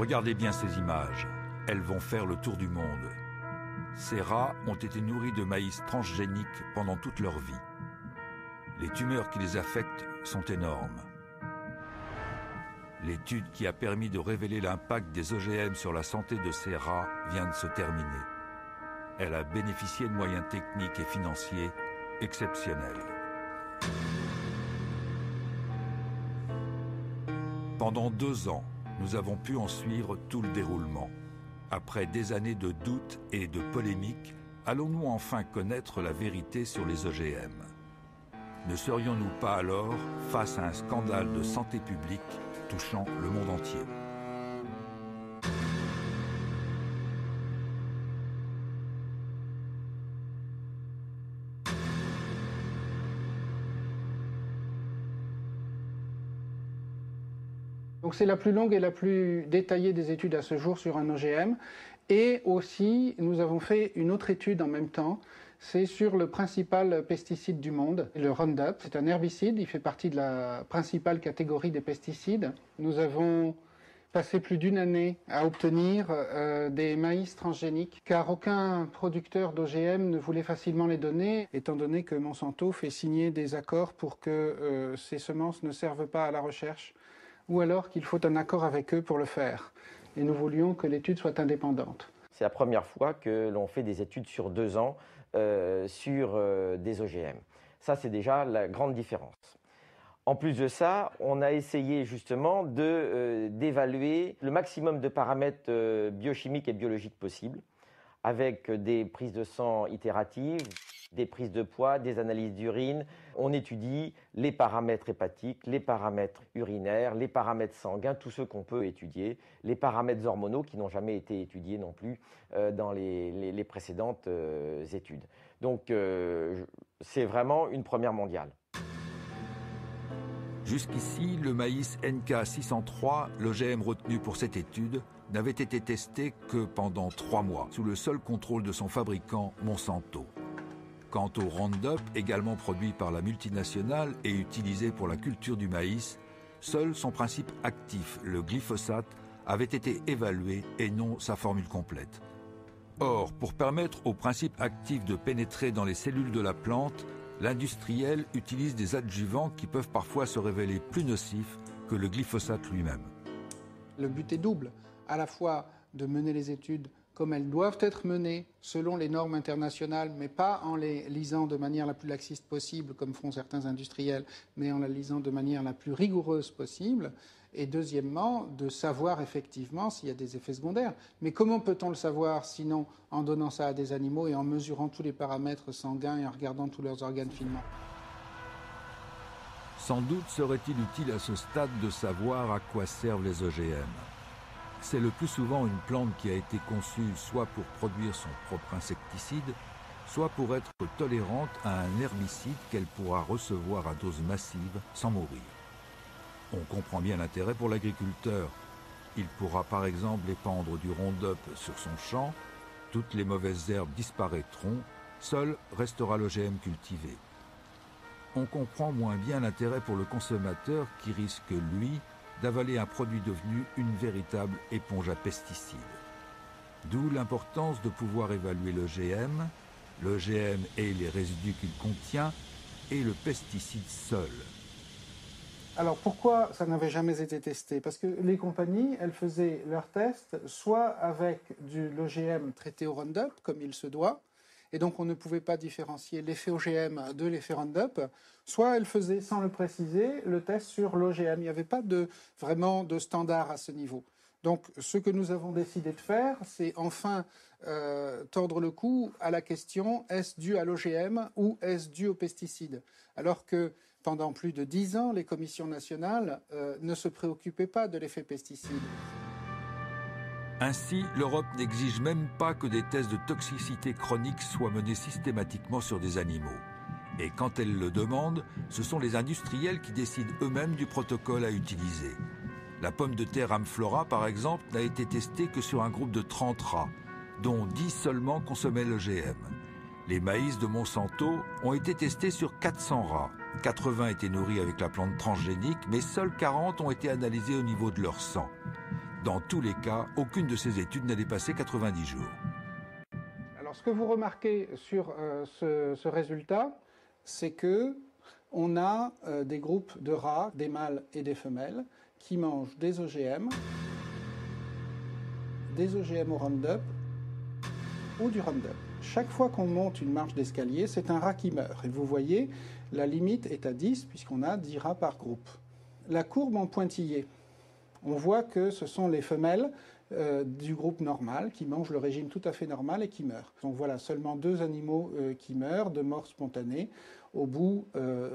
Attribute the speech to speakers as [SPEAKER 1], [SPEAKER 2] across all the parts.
[SPEAKER 1] Regardez bien ces images, elles vont faire le tour du monde. Ces rats ont été nourris de maïs transgénique pendant toute leur vie. Les tumeurs qui les affectent sont énormes. L'étude qui a permis de révéler l'impact des OGM sur la santé de ces rats vient de se terminer. Elle a bénéficié de moyens techniques et financiers exceptionnels. Pendant 2 ans, nous avons pu en suivre tout le déroulement. Après des années de doutes et de polémiques, allons-nous enfin connaître la vérité sur les OGM? Ne serions-nous pas alors face à un scandale de santé publique touchant le monde entier?
[SPEAKER 2] Donc c'est la plus longue et la plus détaillée des études à ce jour sur un OGM. Et aussi, nous avons fait une autre étude en même temps. C'est sur le principal pesticide du monde, le Roundup. C'est un herbicide, il fait partie de la principale catégorie des pesticides. Nous avons passé plus d'1 année à obtenir des maïs transgéniques, car aucun producteur d'OGM ne voulait facilement les donner, étant donné que Monsanto fait signer des accords pour que ces semences ne servent pas à la recherche, ou alors qu'il faut un accord avec eux pour le faire. Et nous voulions que l'étude soit indépendante.
[SPEAKER 3] C'est la première fois que l'on fait des études sur 2 ans sur des OGM. Ça, c'est déjà la grande différence. En plus de ça, on a essayé justement d'évaluer le maximum de paramètres biochimiques et biologiques possibles, avec des prises de sang itératives, des prises de poids, des analyses d'urine. On étudie les paramètres hépatiques, les paramètres urinaires, les paramètres sanguins, tous ceux qu'on peut étudier, les paramètres hormonaux qui n'ont jamais été étudiés non plus dans les précédentes études. Donc c'est vraiment une première mondiale.
[SPEAKER 1] Jusqu'ici, le maïs NK603, l'OGM retenu pour cette étude, n'avait été testé que pendant 3 mois, sous le seul contrôle de son fabricant, Monsanto. Quant au Roundup, également produit par la multinationale et utilisé pour la culture du maïs, seul son principe actif, le glyphosate, avait été évalué et non sa formule complète. Or, pour permettre au principe actif de pénétrer dans les cellules de la plante, l'industriel utilise des adjuvants qui peuvent parfois se révéler plus nocifs que le glyphosate lui-même.
[SPEAKER 2] Le but est double, à la fois de mener les études comme elles doivent être menées selon les normes internationales, mais pas en les lisant de manière la plus laxiste possible, comme font certains industriels, mais en la lisant de manière la plus rigoureuse possible. Et deuxièmement, de savoir effectivement s'il y a des effets secondaires. Mais comment peut-on le savoir sinon en donnant ça à des animaux et en mesurant tous les paramètres sanguins et en regardant tous leurs organes finement?
[SPEAKER 1] Sans doute serait-il utile à ce stade de savoir à quoi servent les OGM. C'est le plus souvent une plante qui a été conçue soit pour produire son propre insecticide, soit pour être tolérante à un herbicide qu'elle pourra recevoir à dose massive sans mourir. On comprend bien l'intérêt pour l'agriculteur. Il pourra par exemple épandre du Roundup sur son champ, toutes les mauvaises herbes disparaîtront, seul restera l'OGM cultivé. On comprend moins bien l'intérêt pour le consommateur qui risque, lui, d'avaler un produit devenu une véritable éponge à pesticides. D'où l'importance de pouvoir évaluer l'OGM et les résidus qu'il contient, et le pesticide seul.
[SPEAKER 2] Alors pourquoi ça n'avait jamais été testé? Parce que les compagnies, elles faisaient leurs tests soit avec l'OGM traité au Roundup, comme il se doit, et donc on ne pouvait pas différencier l'effet OGM de l'effet Roundup, soit elles faisaient, sans le préciser, le test sur l'OGM. Il n'y avait pas vraiment de standard à ce niveau. Donc ce que nous avons décidé de faire, c'est enfin tordre le cou à la question, est-ce dû à l'OGM ou est-ce dû aux pesticides? Alors que pendant plus de 10 ans, les commissions nationales ne se préoccupaient pas de l'effet pesticide.
[SPEAKER 1] Ainsi, l'Europe n'exige même pas que des tests de toxicité chronique soient menés systématiquement sur des animaux. Et quand elle le demande, ce sont les industriels qui décident eux-mêmes du protocole à utiliser. La pomme de terre Amflora, par exemple, n'a été testée que sur un groupe de 30 rats, dont 10 seulement consommaient l'OGM. Les maïs de Monsanto ont été testés sur 400 rats. 80 étaient nourris avec la plante transgénique, mais seuls 40 ont été analysés au niveau de leur sang. Dans tous les cas, aucune de ces études n'a dépassé 90 jours.
[SPEAKER 2] Alors, ce que vous remarquez sur ce résultat, c'est que on a des groupes de rats, des mâles et des femelles, qui mangent des OGM au Roundup ou du Roundup. Chaque fois qu'on monte une marche d'escalier, c'est un rat qui meurt. Et vous voyez, la limite est à 10, puisqu'on a 10 rats par groupe. La courbe en pointillé, on voit que ce sont les femelles du groupe normal qui mangent le régime tout à fait normal et qui meurent. Donc voilà, seulement 2 animaux qui meurent de mort spontanée au bout,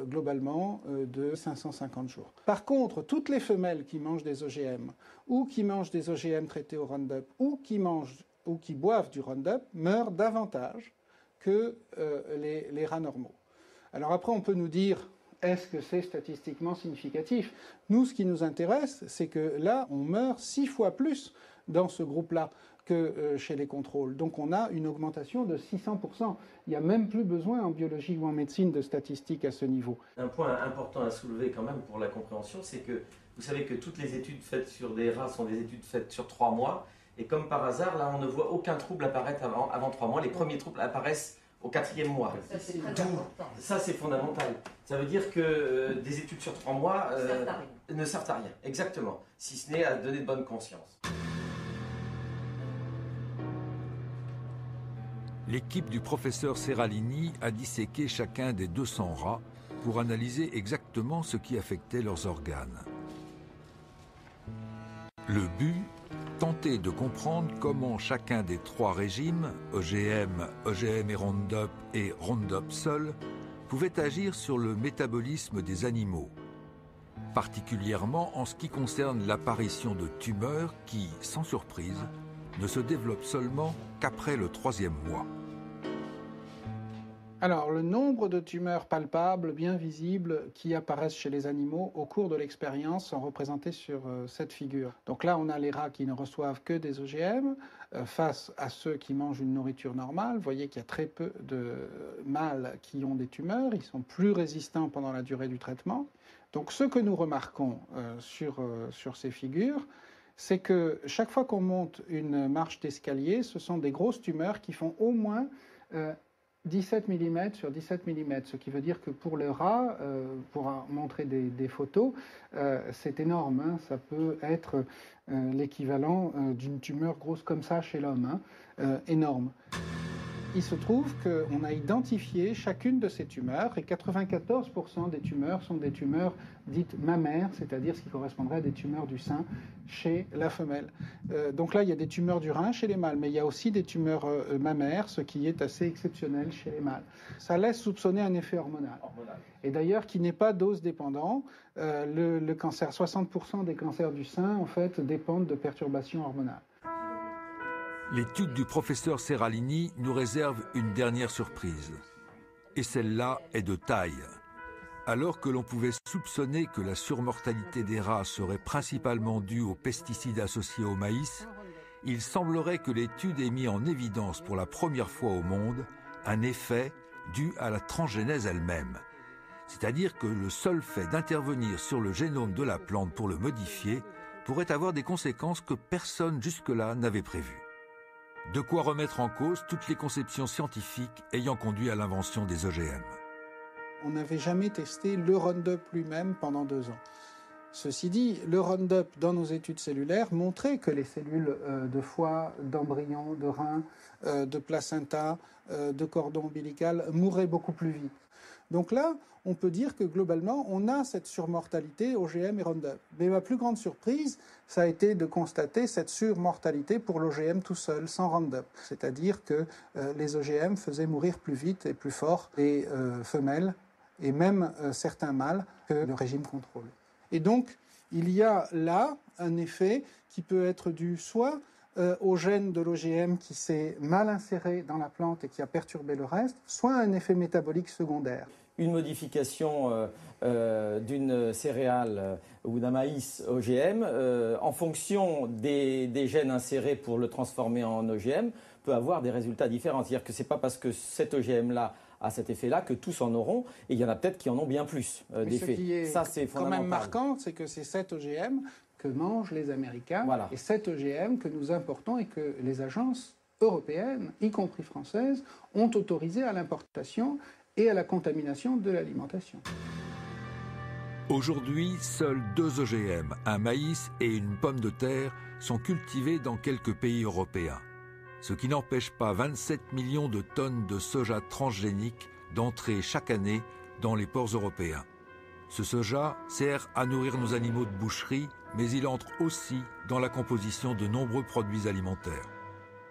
[SPEAKER 2] globalement, de 550 jours. Par contre, toutes les femelles qui mangent des OGM ou qui mangent des OGM traités au Roundup ou qui boivent du Roundup meurent davantage que les rats normaux. Alors après, on peut nous dire, est-ce que c'est statistiquement significatif? Nous, ce qui nous intéresse, c'est que là, on meurt 6 fois plus dans ce groupe-là que chez les contrôles. Donc on a une augmentation de 600%. Il n'y a même plus besoin en biologie ou en médecine de statistiques à ce niveau.
[SPEAKER 3] Un point important à soulever quand même pour la compréhension, c'est que vous savez que toutes les études faites sur des rats sont des études faites sur 3 mois. Et comme par hasard, là, on ne voit aucun trouble apparaître avant 3 mois. Les premiers troubles apparaissent au 4e mois.
[SPEAKER 4] Ça, c'est très important.
[SPEAKER 3] Ça, c'est fondamental. Ça veut dire que des études sur 3 mois ne servent à rien. Exactement. Si ce n'est à donner de bonne conscience.
[SPEAKER 1] L'équipe du professeur Seralini a disséqué chacun des 200 rats pour analyser exactement ce qui affectait leurs organes. Le but, tenter de comprendre comment chacun des 3 régimes, OGM, OGM et Roundup seul, pouvait agir sur le métabolisme des animaux, particulièrement en ce qui concerne l'apparition de tumeurs qui, sans surprise, ne se développent seulement qu'après le 3e mois.
[SPEAKER 2] Alors, le nombre de tumeurs palpables, bien visibles, qui apparaissent chez les animaux au cours de l'expérience sont représentés sur cette figure. Donc là, on a les rats qui ne reçoivent que des OGM face à ceux qui mangent une nourriture normale. Vous voyez qu'il y a très peu de mâles qui ont des tumeurs. Ils sont plus résistants pendant la durée du traitement. Donc, ce que nous remarquons sur ces figures, c'est que chaque fois qu'on monte une marche d'escalier, ce sont des grosses tumeurs qui font au moins 17 mm sur 17 mm, ce qui veut dire que pour le rat, pour montrer des photos, c'est énorme. Hein, ça peut être l'équivalent d'une tumeur grosse comme ça chez l'homme, hein, énorme. Il se trouve qu'on a identifié chacune de ces tumeurs et 94% des tumeurs sont des tumeurs dites mammaires, c'est-à-dire ce qui correspondrait à des tumeurs du sein chez la femelle. Donc là, il y a des tumeurs du rein chez les mâles, mais il y a aussi des tumeurs mammaires, ce qui est assez exceptionnel chez les mâles. Ça laisse soupçonner un effet hormonal. Et d'ailleurs, qui n'est pas dose dépendant. Le cancer, 60% des cancers du sein, en fait, dépendent de perturbations hormonales.
[SPEAKER 1] L'étude du professeur Seralini nous réserve une dernière surprise. Et celle-là est de taille. Alors que l'on pouvait soupçonner que la surmortalité des rats serait principalement due aux pesticides associés au maïs, il semblerait que l'étude ait mis en évidence pour la première fois au monde un effet dû à la transgénèse elle-même. C'est-à-dire que le seul fait d'intervenir sur le génome de la plante pour le modifier pourrait avoir des conséquences que personne jusque-là n'avait prévues. De quoi remettre en cause toutes les conceptions scientifiques ayant conduit à l'invention des OGM.
[SPEAKER 2] On n'avait jamais testé le Roundup lui-même pendant 2 ans. Ceci dit, le Roundup, dans nos études cellulaires, montrait que les cellules de foie, d'embryon, de rein, de placenta, de cordon ombilical mouraient beaucoup plus vite. Donc là, on peut dire que globalement, on a cette surmortalité OGM et Roundup. Mais ma plus grande surprise, ça a été de constater cette surmortalité pour l'OGM tout seul, sans Roundup. C'est-à-dire que les OGM faisaient mourir plus vite et plus fort les femelles et même certains mâles que le régime contrôle. Et donc, il y a là un effet qui peut être dû soit au gène de l'OGM qui s'est mal inséré dans la plante et qui a perturbé le reste, soit un effet métabolique secondaire.
[SPEAKER 3] Une modification d'une céréale ou d'un maïs OGM, en fonction des gènes insérés pour le transformer en OGM, peut avoir des résultats différents. C'est-à-dire que ce n'est pas parce que cet OGM-là a cet effet-là que tous en auront, et il y en a peut-être qui en ont bien plus d'effets.
[SPEAKER 2] Ça, c'est quand même marquant, c'est que ces 7 OGM que mangent les Américains.
[SPEAKER 3] Voilà.
[SPEAKER 2] Et cet OGM que nous importons et que les agences européennes, y compris françaises, ont autorisé à l'importation et à la contamination de l'alimentation.
[SPEAKER 1] Aujourd'hui, seuls 2 OGM, un maïs et une pomme de terre, sont cultivés dans quelques pays européens. Ce qui n'empêche pas 27 millions de tonnes de soja transgénique d'entrer chaque année dans les ports européens. Ce soja sert à nourrir nos animaux de boucherie, mais il entre aussi dans la composition de nombreux produits alimentaires.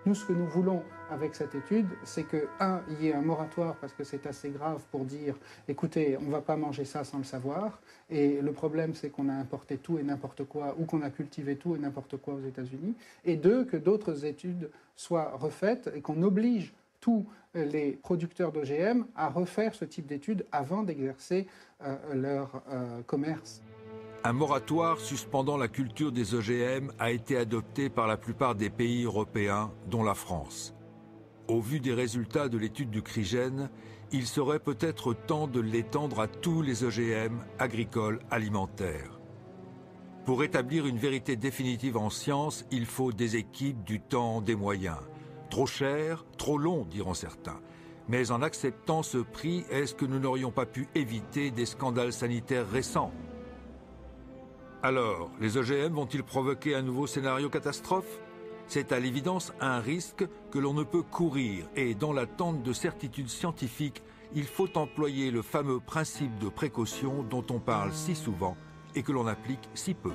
[SPEAKER 2] Nous, ce que nous voulons avec cette étude, c'est que, il y ait un moratoire parce que c'est assez grave pour dire, écoutez, on ne va pas manger ça sans le savoir. Et le problème, c'est qu'on a importé tout et n'importe quoi, ou qu'on a cultivé tout et n'importe quoi aux États-Unis. Et 2, que d'autres études soient refaites et qu'on oblige tous les producteurs d'OGM à refaire ce type d'études avant d'exercer leur commerce.
[SPEAKER 1] Un moratoire suspendant la culture des OGM a été adopté par la plupart des pays européens, dont la France. Au vu des résultats de l'étude du CRIGEN, il serait peut-être temps de l'étendre à tous les OGM agricoles alimentaires. Pour établir une vérité définitive en science, il faut des équipes, du temps, des moyens. Trop cher, trop long, diront certains. Mais en acceptant ce prix, est-ce que nous n'aurions pas pu éviter des scandales sanitaires récents ? Alors, les OGM vont-ils provoquer un nouveau scénario catastrophe ? C'est à l'évidence un risque que l'on ne peut courir et dans l'attente de certitudes scientifiques, il faut employer le fameux principe de précaution dont on parle si souvent et que l'on applique si peu.